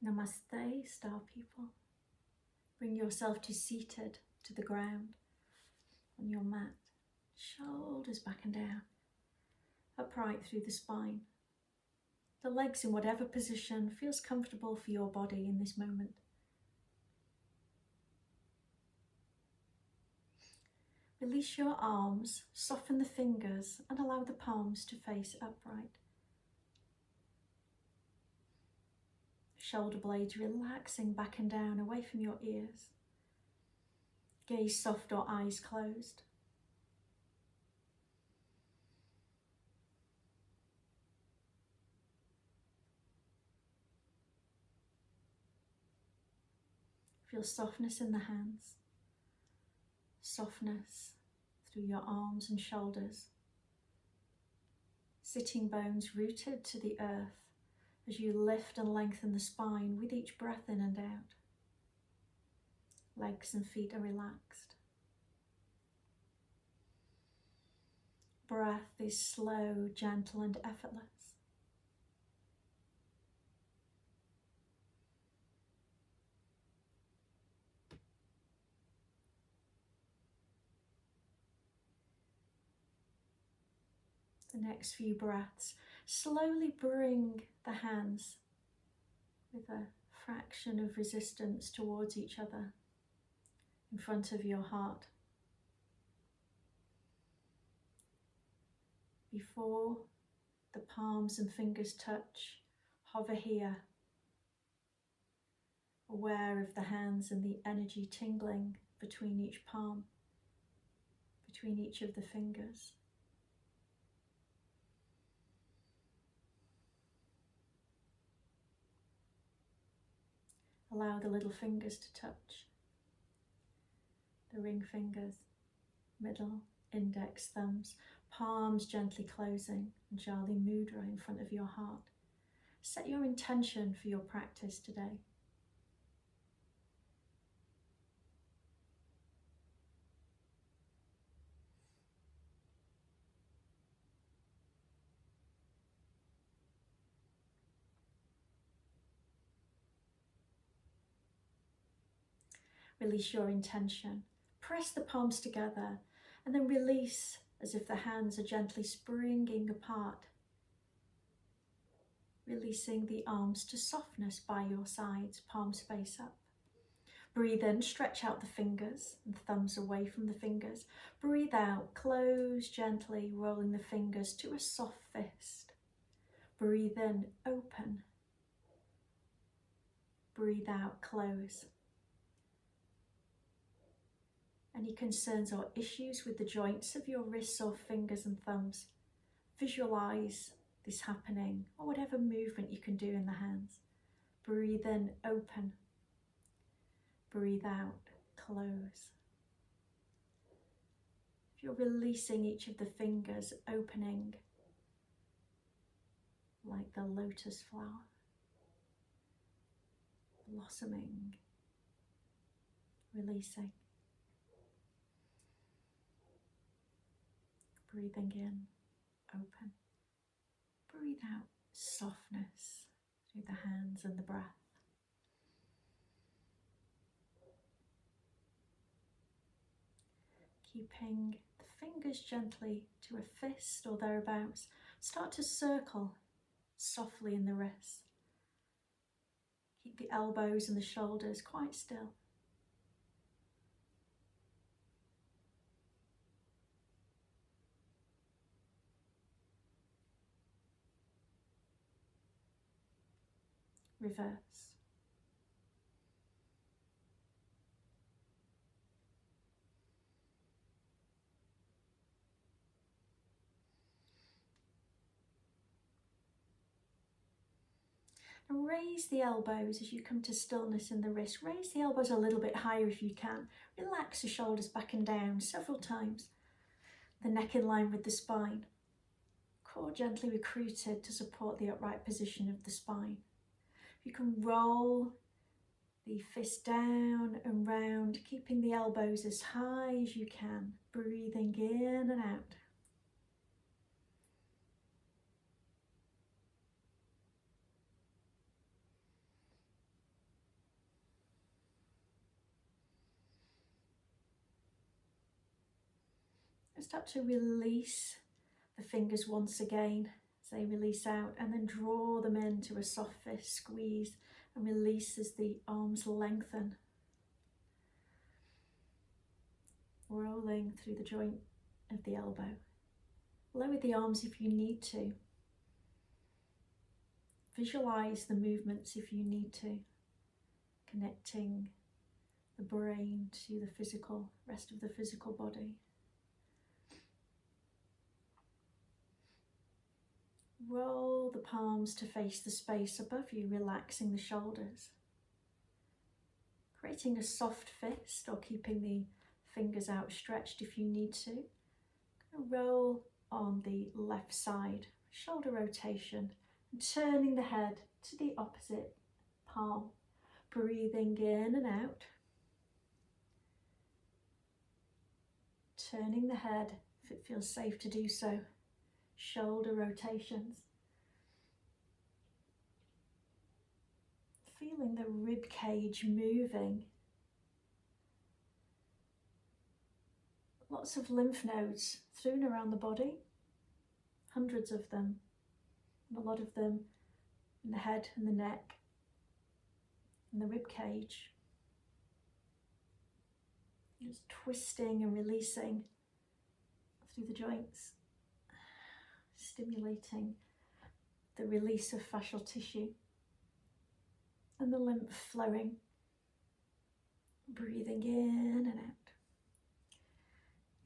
Namaste, star people. Bring yourself to seated to the ground on your mat. Shoulders back and down, upright through the spine. The legs in whatever position feels comfortable for your body in this moment. Release your arms, soften the fingers and allow the palms to face upright. Shoulder blades relaxing back and down away from your ears. Gaze soft or eyes closed. Feel softness in the hands, softness through your arms and shoulders. Sitting bones rooted to the earth as you lift and lengthen the spine with each breath in and out. Legs and feet are relaxed. Breath is slow, gentle and effortless. The next few breaths, slowly bring the hands with a fraction of resistance towards each other in front of your heart. Before the palms and fingers touch, hover here, aware of the hands and the energy tingling between each palm, between each of the fingers. Allow the little fingers to touch, the ring fingers, middle, index, thumbs, palms gently closing, and Jali Mudra in front of your heart. Set your intention for your practice today. Release your intention. Press the palms together and then release as if the hands are gently springing apart. Releasing the arms to softness by your sides, palms face up. Breathe in, stretch out the fingers and thumbs away from the fingers. Breathe out, close gently, rolling the fingers to a soft fist. Breathe in, open. Breathe out, close. Any concerns or issues with the joints of your wrists or fingers and thumbs, visualize this happening, or whatever movement you can do in the hands. Breathe in, open. Breathe out, close. If you're releasing each of the fingers, opening like the lotus flower, blossoming, releasing. Breathing in, open. Breathe out, softness through the hands and the breath. Keeping the fingers gently to a fist or thereabouts, start to circle softly in the wrists. Keep the elbows and the shoulders quite still. Reverse. And raise the elbows as you come to stillness in the wrist. Raise the elbows a little bit higher if you can. Relax the shoulders back and down several times. The neck in line with the spine. Core gently recruited to support the upright position of the spine. You can roll the fist down and round, keeping the elbows as high as you can. Breathing in and out. Start to release the fingers once again as they release out, and then draw them into a soft fist squeeze and release as the arms lengthen. Rolling through the joint of the elbow. Lower the arms if you need to. Visualize the movements if you need to, connecting the brain to the physical, rest of the physical body. Roll the palms to face the space above you, relaxing the shoulders. Creating a soft fist or keeping the fingers outstretched if you need to. Roll on the left side, shoulder rotation, and turning the head to the opposite palm. Breathing in and out. Turning the head if it feels safe to do so. Shoulder rotations. Feeling the rib cage moving. Lots of lymph nodes thrown around the body, hundreds of them, and a lot of them in the head and the neck and the rib cage. Just twisting and releasing through the joints, stimulating the release of fascial tissue and the lymph flowing. Breathing in and out.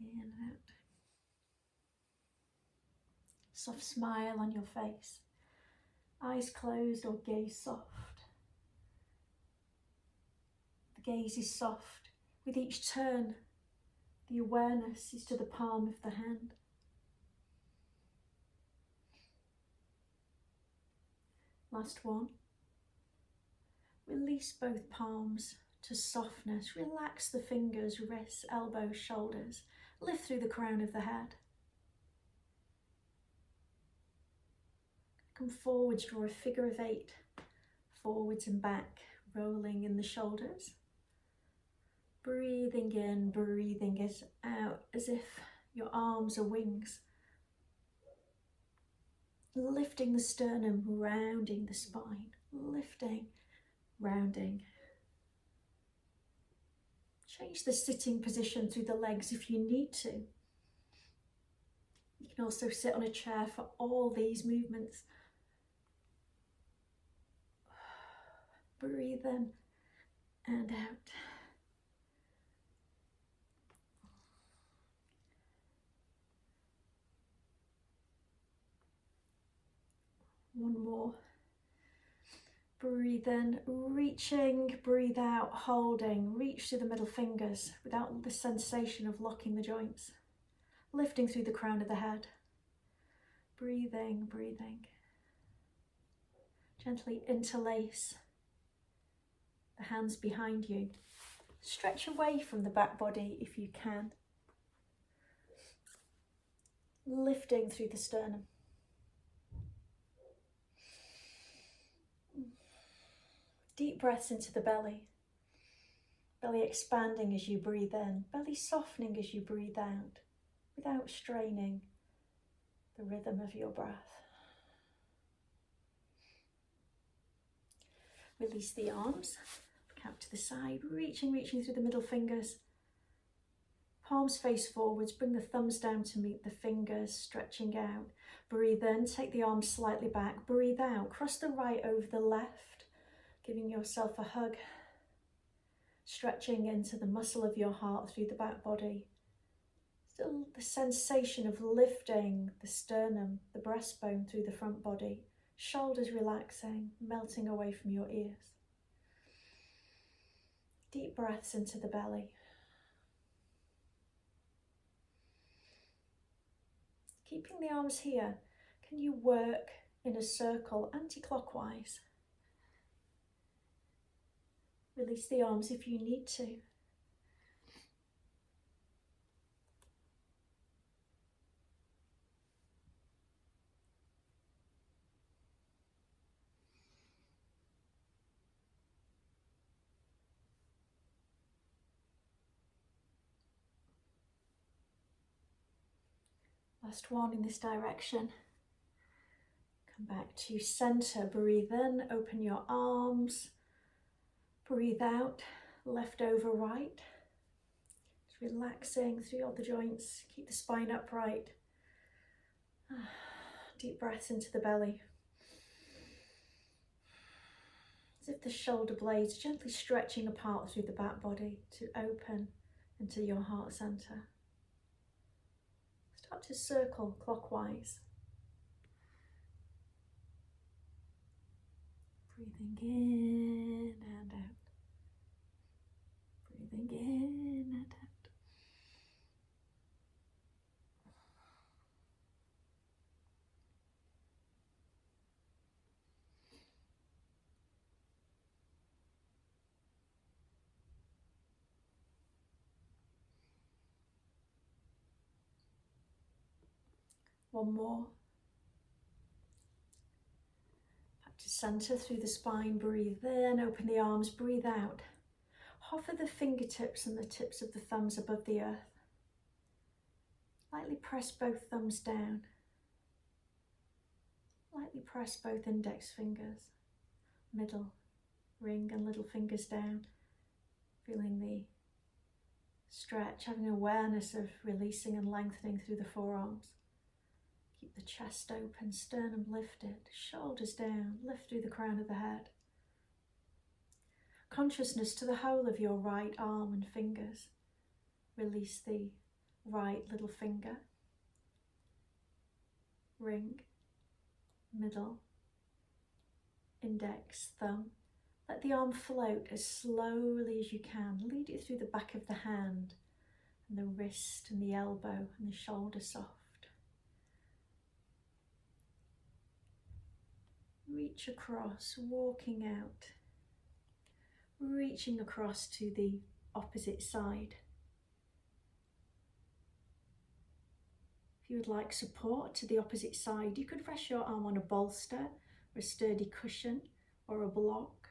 In and out. Soft smile on your face. Eyes closed or gaze soft. The gaze is soft. With each turn, the awareness is to the palm of the hand. Last one. Release both palms to softness. Relax the fingers, wrists, elbows, shoulders. Lift through the crown of the head. Come forwards, draw a figure of 8. Forwards and back, rolling in the shoulders. Breathing in, breathing it out as if your arms are wings. Lifting the sternum, rounding the spine. Lifting, rounding. Change the sitting position through the legs if you need to. You can also sit on a chair for all these movements. Breathe in and out. One more. Breathe in, reaching, breathe out, holding. Reach through the middle fingers without the sensation of locking the joints. Lifting through the crown of the head. Breathing, breathing. Gently interlace the hands behind you. Stretch away from the back body if you can. Lifting through the sternum. Deep breaths into the belly. Belly expanding as you breathe in. Belly softening as you breathe out, without straining the rhythm of your breath. Release the arms. Look out to the side. Reaching through the middle fingers. Palms face forwards. Bring the thumbs down to meet the fingers. Stretching out. Breathe in. Take the arms slightly back. Breathe out. Cross the right over the left. Giving yourself a hug, stretching into the muscle of your heart through the back body. Still the sensation of lifting the sternum, the breastbone through the front body. Shoulders relaxing, melting away from your ears. Deep breaths into the belly. Keeping the arms here, can you work in a circle anti-clockwise? Release the arms if you need to. Last one in this direction. Come back to center, breathe in, open your arms, breathe out, left over right. Just relaxing through all the joints, keep the spine upright. Deep breaths into the belly. As if the shoulder blades gently stretching apart through the back body to open into your heart center. Start to circle clockwise. Breathing in and out. Breathing in and out. One more. Back to center through the spine. Breathe in, open the arms, breathe out. Hover the fingertips and the tips of the thumbs above the earth. Lightly press both thumbs down. Lightly press both index fingers, middle, ring and little fingers down. Feeling the stretch, having awareness of releasing and lengthening through the forearms. Keep the chest open, sternum lifted, shoulders down, lift through the crown of the head. Consciousness to the whole of your right arm and fingers. Release the right little finger, ring, middle, index, thumb. Let the arm float as slowly as you can. Lead it through the back of the hand and the wrist and the elbow and the shoulder soft. Reach across, walking out, reaching across to the opposite side. If you would like support to the opposite side, you could rest your arm on a bolster or a sturdy cushion or a block.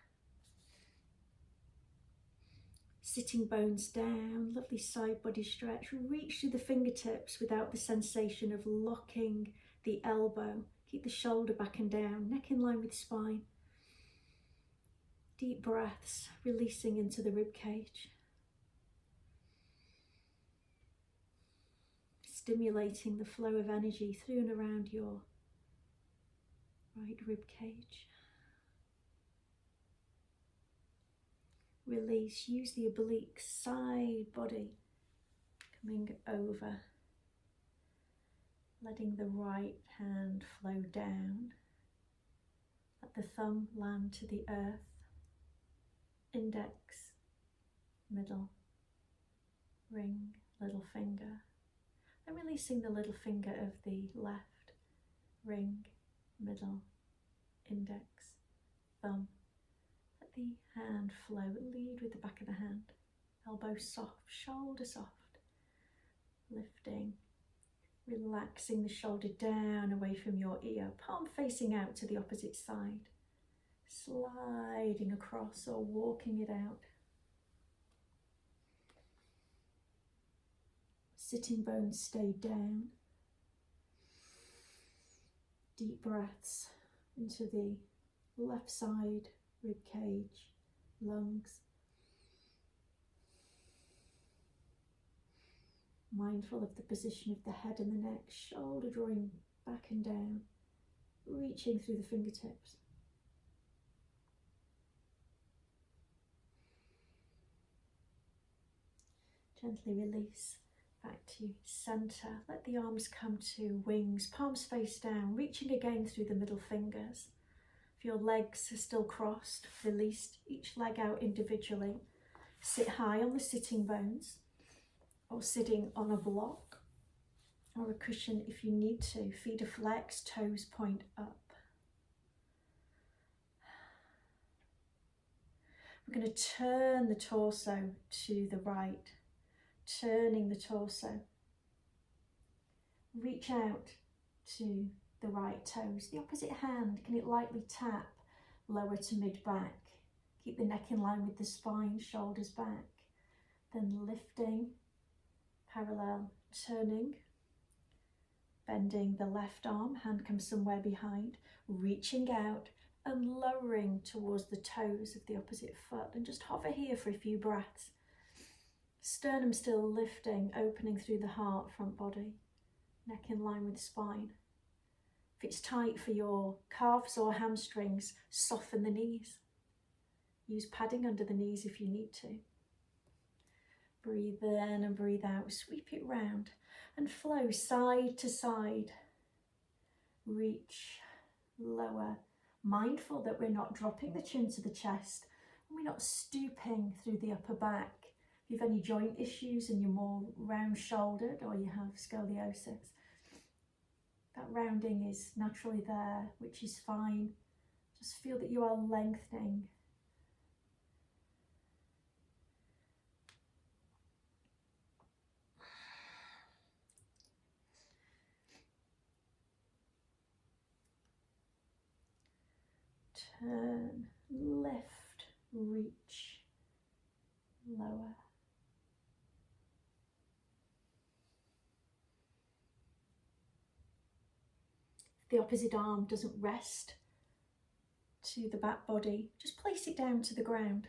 Sitting bones down, lovely side body stretch. Reach through the fingertips without the sensation of locking the elbow. Keep the shoulder back and down, neck in line with spine. Deep breaths, releasing into the rib cage. Stimulating the flow of energy through and around your right rib cage. Release, use the oblique side body coming over. Letting the right hand flow down. Let the thumb land to the earth. Index, middle, ring, little finger. And releasing the little finger of the left. Ring, middle, index, thumb. Let the hand flow. Lead with the back of the hand. Elbow soft, shoulder soft. Lifting. Relaxing the shoulder down away from your ear, palm facing out to the opposite side, sliding across or walking it out. Sitting bones stay down. Deep breaths into the left side, rib cage, lungs. Mindful of the position of the head and the neck, shoulder drawing back and down, reaching through the fingertips. Gently release back to center. Let the arms come to wings, palms face down, reaching again through the middle fingers. If your legs are still crossed, release each leg out individually. Sit high on the sitting bones, or sitting on a block or a cushion if you need to. Feet are flexed, toes point up. We're going to turn the torso to the right, turning the torso. Reach out to the right toes. The opposite hand, can it lightly tap lower to mid back? Keep the neck in line with the spine, shoulders back. Then lifting, parallel, turning, Bending the left arm, hand comes somewhere behind, reaching out and lowering towards the toes of the opposite foot, and just hover here for a few breaths. Sternum still lifting, opening through the heart, front body, neck in line with spine. If it's tight for your calves or hamstrings, soften the knees. Use padding under the knees if you need to. Breathe in and breathe out, sweep it round and flow side to side. Reach, lower, mindful that we're not dropping the chin to the chest and we're not stooping through the upper back. If you have any joint issues and you're more round shouldered or you have scoliosis, that rounding is naturally there, which is fine. Just feel that you are lengthening. Turn, lift, reach, lower. If the opposite arm doesn't rest to the back body, just place it down to the ground.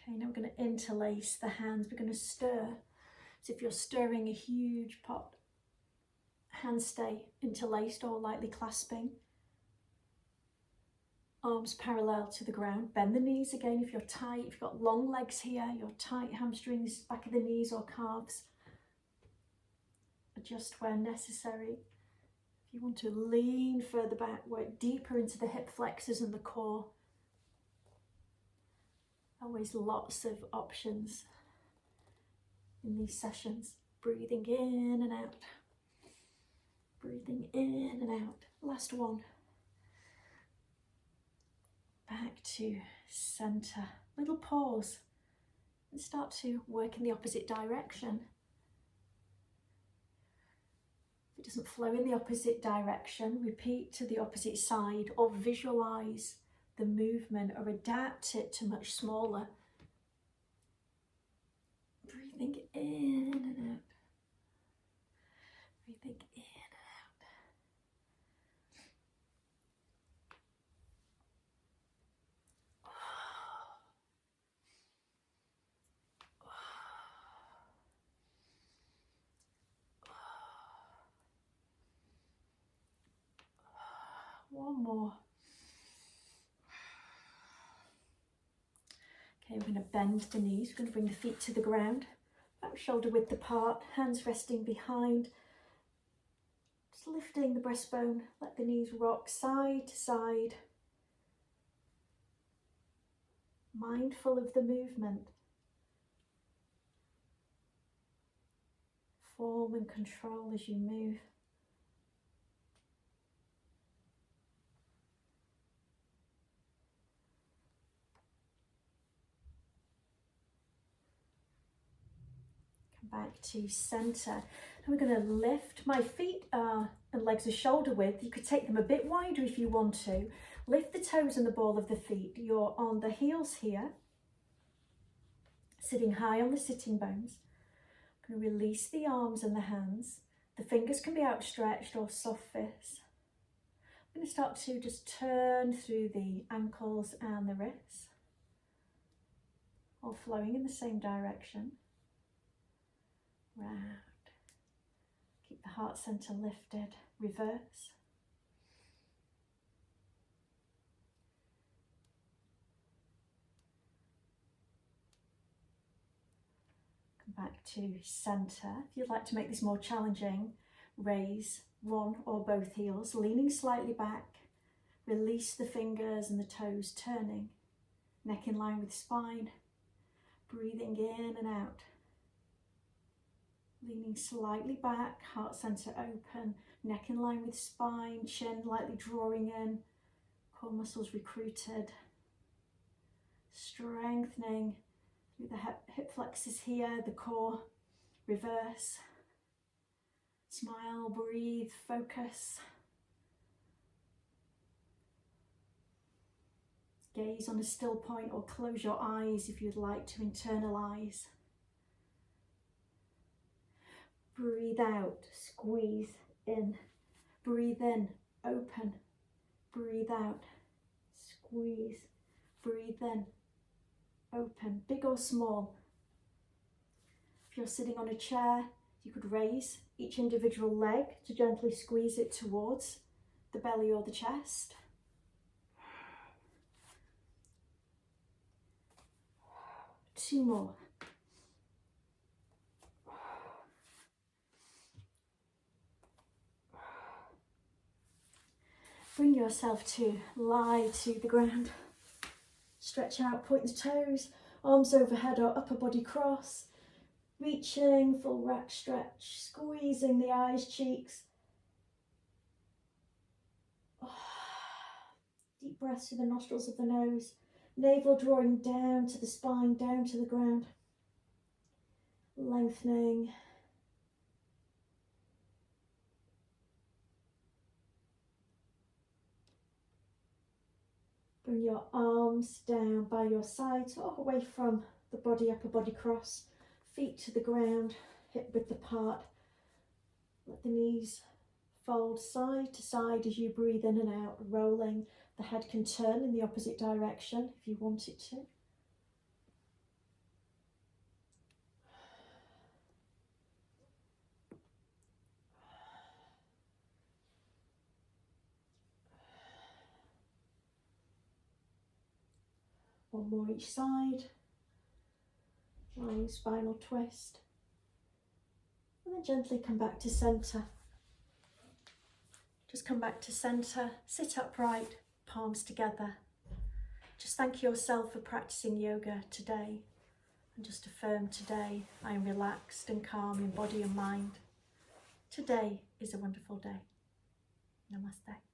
Okay, now we're going to interlace the hands. We're going to stir. So if you're stirring a huge pot, hands stay interlaced or lightly clasping. Arms parallel to the ground. Bend the knees again if you're tight. If you've got long legs here, you're tight hamstrings, back of the knees or calves. Adjust where necessary. If you want to lean further back, work deeper into the hip flexors and the core. Always lots of options in these sessions. Breathing in and out. Breathing in and out. Last one. Back to center. Little pause and start to work in the opposite direction. If it doesn't flow in the opposite direction, repeat to the opposite side or visualize the movement or adapt it to much smaller. Breathing in and out. Breathing in and out. One more. Okay, we're going to bend the knees. We're going to bring the feet to the ground. Back shoulder width apart, hands resting behind. Just lifting the breastbone. Let the knees rock side to side. Mindful of the movement. Form and control as you move. Back to center. And we're going to lift. My feet and legs are shoulder width. You could take them a bit wider if you want to. Lift the toes and the ball of the feet. You're on the heels here, sitting high on the sitting bones. I'm going to release the arms and the hands. The fingers can be outstretched or soft fists. I'm going to start to just turn through the ankles and the wrists, all flowing in the same direction. Round. Keep the heart center lifted. Reverse. Come back to center. If you'd like to make this more challenging, raise one or both heels, leaning slightly back. Release the fingers and the toes, turning. Neck in line with spine. Breathing in and out. Leaning slightly back, heart center open, neck in line with spine, chin lightly drawing in, core muscles recruited. Strengthening through the hip flexors here, the core. Reverse. Smile, breathe, focus. Gaze on a still point or close your eyes if you'd like to internalise. Breathe out, squeeze in. Breathe in, open. Breathe out, squeeze. Breathe in, open, big or small. If you're sitting on a chair, you could raise each individual leg to gently squeeze it towards the belly or the chest. Two more. Bring yourself to lie to the ground. Stretch out, point the toes, arms overhead or upper body cross. Reaching, full rack stretch, squeezing the eyes, cheeks. Deep breaths through the nostrils of the nose. Navel drawing down to the spine, down to the ground. Lengthening. Bring your arms down by your sides or away from the body, upper body cross. Feet to the ground, hip width apart. Let the knees fold side to side as you breathe in and out, rolling. The head can turn in the opposite direction if you want it to. One more each side. Lying spinal twist. And then gently come back to centre. Just come back to centre, sit upright, palms together. Just thank yourself for practicing yoga today. And just affirm today, I am relaxed and calm in body and mind. Today is a wonderful day. Namaste.